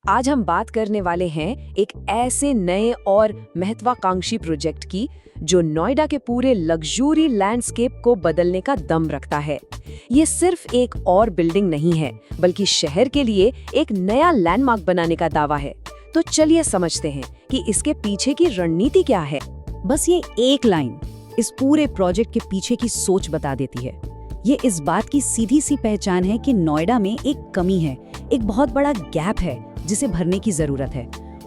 आज हम बात करने वाले हैं एक ऐसे नए और महत्वाकांक्षी प्रोजेक्ट की जो नोएडा के पूरे लग्जरी लैंडस्केप को बदलने का दम रखता है। ये सिर्फ एक और बिल्डिंग नहीं है, बल्कि शहर के लिए एक नया लैंडमार्क बनाने का दावा है। तो चलिए समझते हैं कि इसके पीछे की रणनीति क्या है। बस ये एक लाइन इस पूरे प्रोजेक्ट के पीछे की सोच बता देती है। ये इस बात की सीधी सी पहचान है कि नोएडा में एक कमी है, एक बहुत बड़ा गैप है जिसे भरने की जरूरत है,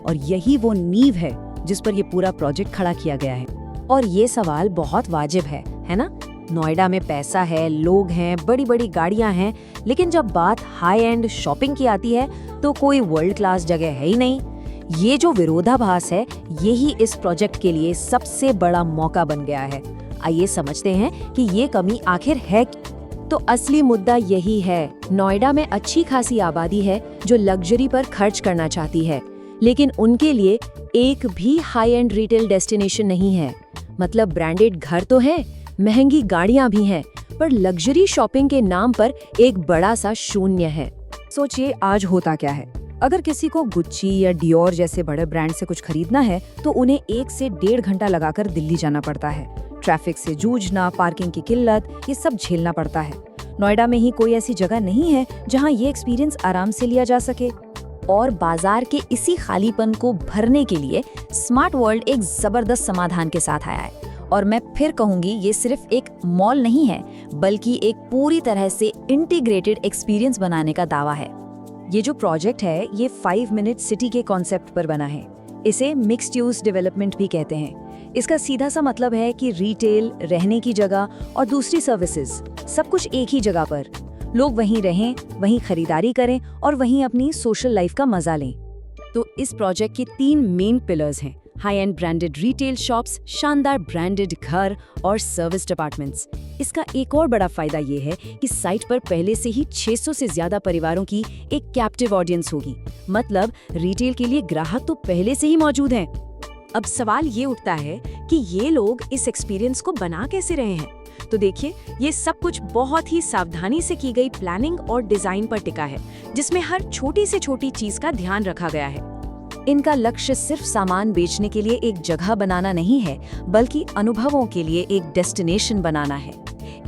और यही वो नींव है जिस पर ये पूरा प्रोजेक्ट खड़ा किया गया है। और ये सवाल बहुत वाजिब है ना? नोएडा में पैसा है, लोग हैं, बड़ी बड़ी गाड़ियां हैं, लेकिन जब बात हाई एंड शॉपिंग की आती है तो कोई वर्ल्ड क्लास जगह है ही नहीं। ये जो विरोधाभास है, यही इस प्रोजेक्ट के लिए सबसे बड़ा मौका बन गया है। आइए समझते हैं कि ये कमी आखिर है। तो असली मुद्दा यही है, नोएडा में अच्छी खासी आबादी है जो लग्जरी पर खर्च करना चाहती है, लेकिन उनके लिए एक भी हाई एंड रिटेल डेस्टिनेशन नहीं है। मतलब ब्रांडेड घर तो हैं, महंगी गाड़ियां भी हैं, पर लग्जरी शॉपिंग के नाम पर एक बड़ा सा शून्य है। सोचिए आज होता क्या है। अगर किसी को गुच्ची या डियोर जैसे बड़े ब्रांड से कुछ खरीदना है तो उन्हें 1 से 1.5 घंटा लगाकर दिल्ली जाना पड़ता है। ट्रैफिक से जूझना, पार्किंग की किल्लत, ये सब झेलना पड़ता है। नोएडा में ही कोई ऐसी जगह नहीं है जहां ये एक्सपीरियंस आराम से लिया जा सके। और बाजार के इसी खालीपन को भरने के लिए स्मार्ट वर्ल्ड एक जबरदस्त समाधान के साथ आया है। और मैं फिर कहूंगी, ये सिर्फ एक मॉल नहीं है, बल्कि एक पूरी तरह से इंटीग्रेटेड एक्सपीरियंस बनाने का दावा है। ये जो प्रोजेक्ट है, ये 5 मिनट सिटी के कॉन्सेप्ट पर बना है। इसे मिक्स्ड यूज डेवलपमेंट भी कहते हैं। इसका सीधा सा मतलब है कि रिटेल, रहने की जगह और दूसरी सर्विसेज सब कुछ एक ही जगह पर। लोग वहीं रहें, वहीं खरीदारी करें और वहीं अपनी सोशल लाइफ का मजा लें। तो इस प्रोजेक्ट के 3 मेन पिलर्स हैं: high and branded retail shops, शानदार ब्रांडेड घर और सर्विस डिपार्टमेंट्स। इसका एक और बड़ा फायदा ये है कि साइट पर पहले से ही 600 से ज्यादा परिवारों की एक कैप्टिव ऑडियंस होगी। मतलब रिटेल के लिए ग्राहक तो पहले से ही मौजूद हैं। अब सवाल ये उठता है कि ये लोग इस एक्सपीरियंस को बना कैसे रहे हैं। तो देखिए, ये सब कुछ बहुत ही सावधानी से की गई प्लानिंग और डिजाइन पर टिका है, जिसमें हर छोटी से छोटी चीज का ध्यान रखा गया है। इनका लक्ष्य सिर्फ सामान बेचने के लिए एक जगह बनाना नहीं है, बल्कि अनुभवों के लिए एक डेस्टिनेशन बनाना है।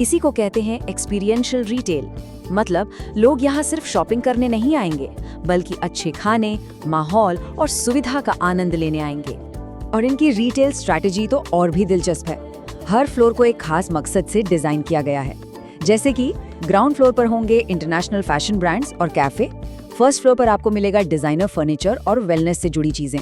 इसी को कहते हैं एक्सपीरियंशियल रिटेल। मतलब लोग यहाँ सिर्फ शॉपिंग करने नहीं आएंगे, बल्कि अच्छे खाने, माहौल और सुविधा का आनंद लेने आएंगे। और इनकी रिटेल स्ट्रैटेजी तो और भी दिलचस्प है। हर फ्लोर को एक खास मकसद से डिजाइन किया गया है। जैसे कि ग्राउंड फ्लोर पर होंगे इंटरनेशनल फैशन ब्रांड्स और कैफे, फर्स्ट फ्लोर पर आपको मिलेगा डिजाइनर फर्नीचर और वेलनेस से जुड़ी चीजें,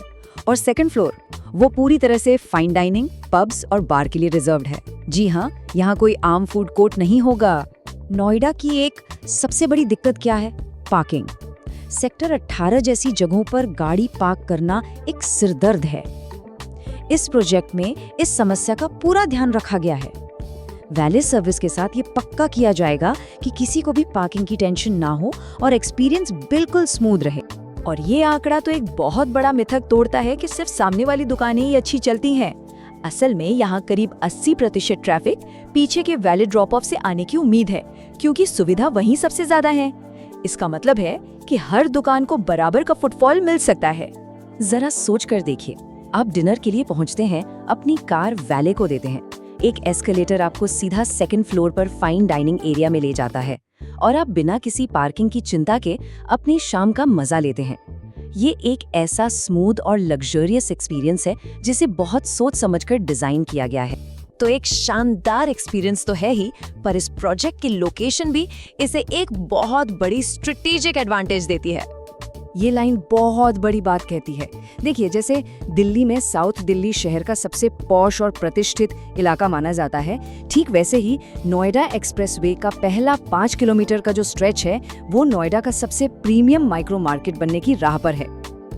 और सेकंड फ्लोर वो पूरी तरह से फाइन डाइनिंग, पब्स और बार के लिए रिजर्व्ड है। जी हाँ, यहाँ कोई आम फूड कोर्ट नहीं होगा। नोएडा की एक सबसे बड़ी दिक्कत क्या है? पार्किंग। सेक्टर 18 जैसी जगहों पर गाड़ी पार्क करना एक सिरदर्द है। इस प्रोजेक्ट में इस समस्या का पूरा ध्यान रखा गया है। वैलिड सर्विस के साथ ये पक्का किया जाएगा कि किसी को भी पार्किंग की टेंशन ना हो और एक्सपीरियंस बिल्कुल स्मूथ रहे। और ये आंकड़ा तो एक बहुत बड़ा मिथक तोड़ता है कि सिर्फ सामने वाली दुकानें ही अच्छी चलती हैं। असल में यहाँ करीब 80% ट्रैफिक पीछे के वैलिड ड्रॉप ऑफ से आने की उम्मीद है, क्योंकि सुविधा वहीं सबसे ज्यादा है। इसका मतलब है कि हर दुकान को बराबर का फुटफॉल मिल सकता है। जरा सोच कर देखिए, आप डिनर के लिए पहुंचते हैं, अपनी कार वैले को देते हैं, एक एस्केलेटर आपको सीधा 2nd फ्लोर पर फाइन डाइनिंग एरिया में ले जाता है, और आप बिना किसी पार्किंग की चिंता के अपनी शाम का मजा लेते हैं। ये एक ऐसा स्मूथ और लग्जरियस एक्सपीरियंस है जिसे बहुत सोच समझकर डिजाइन किया गया है। तो एक शानदार एक्सपीरियंस तो है ही, पर इस प्रोजेक्ट की लोकेशन भी इसे एक बहुत बड़ी स्ट्रेटेजिक एडवांटेज देती है। ये लाइन बहुत बड़ी बात कहती है। देखिए, जैसे दिल्ली में साउथ दिल्ली शहर का सबसे पॉश और प्रतिष्ठित इलाका माना जाता है, ठीक वैसे ही नोएडा एक्सप्रेसवे का पहला 5 किलोमीटर का जो स्ट्रेच है, वो नोएडा का सबसे प्रीमियम माइक्रो मार्केट बनने की राह पर है।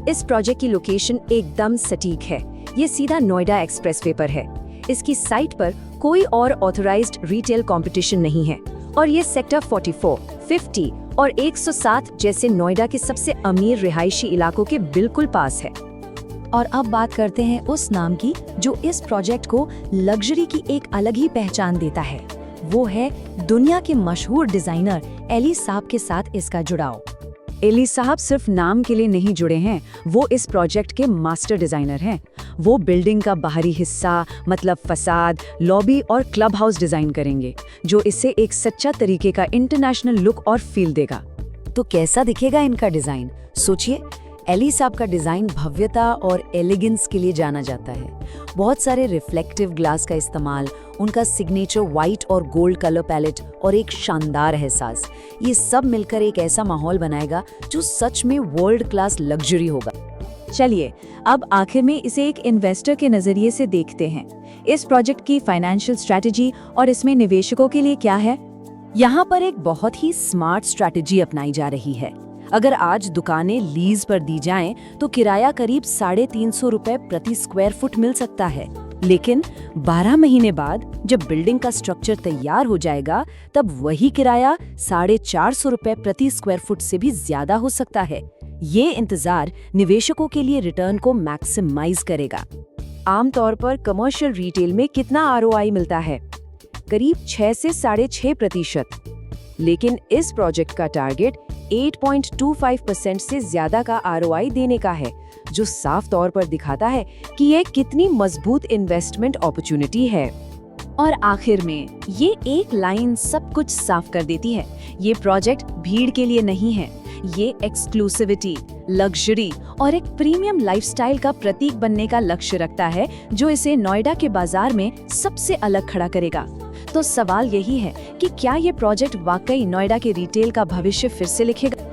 इस प्रोजेक्ट की लोकेशन एकदम सटीक है। ये सीधा नोएडा एक्सप्रेसवे पर है। इसकी साइट पर कोई और ऑथराइज्ड रिटेल कंपटीशन नहीं है, और ये सेक्टर 44, 50 और 107 जैसे नोएडा के सबसे अमीर रिहायशी इलाकों के बिल्कुल पास है। और अब बात करते हैं उस नाम की जो इस प्रोजेक्ट को लग्जरी की एक अलग ही पहचान देता है। वो है दुनिया के मशहूर डिजाइनर एली साब के साथ इसका जुड़ाव। एली साहब सिर्फ नाम के लिए नहीं जुड़े हैं, वो इस प्रोजेक्ट के मास्टर डिजाइनर हैं। वो बिल्डिंग का बाहरी हिस्सा मतलब फसाद, लॉबी और क्लब हाउस डिजाइन करेंगे, जो इसे एक सच्चा तरीके का इंटरनेशनल लुक और फील देगा। तो कैसा दिखेगा इनका डिजाइन? सोचिए, एली साहब का डिजाइन भव्यता और एलिगेंस के लिए जाना जाता है। बहुत सारे रिफ्लेक्टिव ग्लास का इस्तेमाल, उनका सिग्नेचर वाइट और गोल्ड कलर पैलेट और एक शानदार एहसास, ये सब मिलकर एक ऐसा माहौल बनाएगा जो सच में वर्ल्ड क्लास लग्जरी होगा। चलिए अब आखिर में इसे एक इन्वेस्टर के नजरिए से देखते हैं। इस प्रोजेक्ट की फाइनेंशियल स्ट्रैटेजी और इसमें निवेशकों के लिए क्या है? यहाँ पर एक बहुत ही स्मार्ट स्ट्रैटेजी अपनाई जा रही है। अगर आज दुकानें लीज पर दी जाएं, तो किराया करीब 350 रुपए प्रति स्क्वायर फुट मिल सकता है। लेकिन 12 महीने बाद जब बिल्डिंग का स्ट्रक्चर तैयार हो जाएगा, तब वही किराया 450 रुपए प्रति स्क्वायर फुट से भी ज्यादा हो सकता है। ये इंतजार निवेशकों के लिए रिटर्न को मैक्सिमाइज करेगा। आमतौर पर कमर्शियल रिटेल में कितना आरओआई मिलता है? करीब 6 से 6.5%। लेकिन इस प्रोजेक्ट का टारगेट 8.25% से ज्यादा का आरओआई देने का है, जो साफ तौर पर दिखाता है कि ये कितनी मजबूत इन्वेस्टमेंट अपॉर्चुनिटी है। और आखिर में ये एक लाइन सब कुछ साफ कर देती है। ये प्रोजेक्ट भीड़ के लिए नहीं है, ये एक्सक्लूसिविटी, लग्जरी और एक प्रीमियम लाइफस्टाइल का प्रतीक बनने का लक्ष्य रखता है, जो इसे नोएडा के बाजार में सबसे अलग खड़ा करेगा। तो सवाल यही है कि क्या ये प्रोजेक्ट वाकई नोएडा के रिटेल का भविष्य फिर से लिखेगा?